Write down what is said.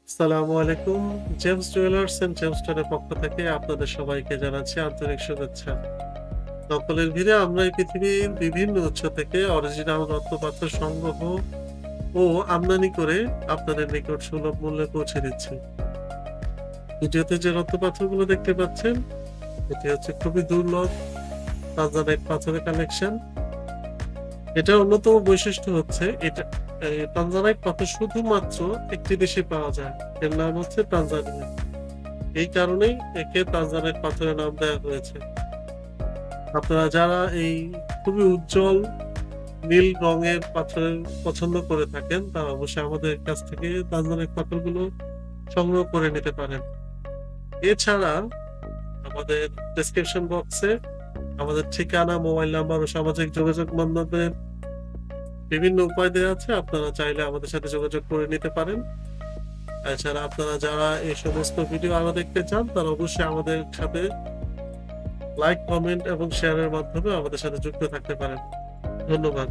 আসসালামু আলাইকুম। James jewellers and James স্টোনের পক্ষ থেকে আপনাদের সবাইকে জানাচ্ছি আন্তরিক শুভেচ্ছা। নকলের ভিড়ে আমরা এই পৃথিবীর বিভিন্ন উৎস থেকে অরিজিনাল রত্নপাথর সংগ্রহ ও আমদানি করে আপনাদের নিকট সুলভ মূল্যে পৌঁছে দিচ্ছি। ভিডিওতে যে রত্নপাথরগুলো দেখতে পাচ্ছেন, এটি হচ্ছে খুবই দুর্লভ তানজানাইট পাথরের কালেকশন। এটার অন্যতম বৈশিষ্ট্য হচ্ছে তানজানাইট পাথর শুধুমাত্র একটি দেশে পাওয়া যায়। এর নাম হচ্ছে তানজানিয়া। এই কারণেই একে তানজানাইট পাথরের নাম দেওয়া হয়েছে। আপনারা যারা এই খুবই উজ্জ্বল নীল রঙের পাথরের পছন্দ করে থাকেন, তারা অবশ্যই আমাদের কাছ থেকে তানজানাইট পাথরগুলো সংগ্রহ করে নিতে পারেন। এছাড়া আমাদের ডেসক্রিপশন বক্সে আমাদের ঠিকানা, মোবাইল নাম্বার ও সামাজিক যোগাযোগ মাধ্যমের বিভিন্ন উপায় দেওয়া আছে। আপনারা চাইলে আমাদের সাথে যোগাযোগ করে নিতে পারেন। এছাড়া আপনারা যারা এই সমস্ত ভিডিও আরো দেখতে চান, তারা অবশ্যই আমাদের সাথে লাইক, কমেন্ট এবং শেয়ারের মাধ্যমে আমাদের সাথে যুক্ত থাকতে পারেন। ধন্যবাদ।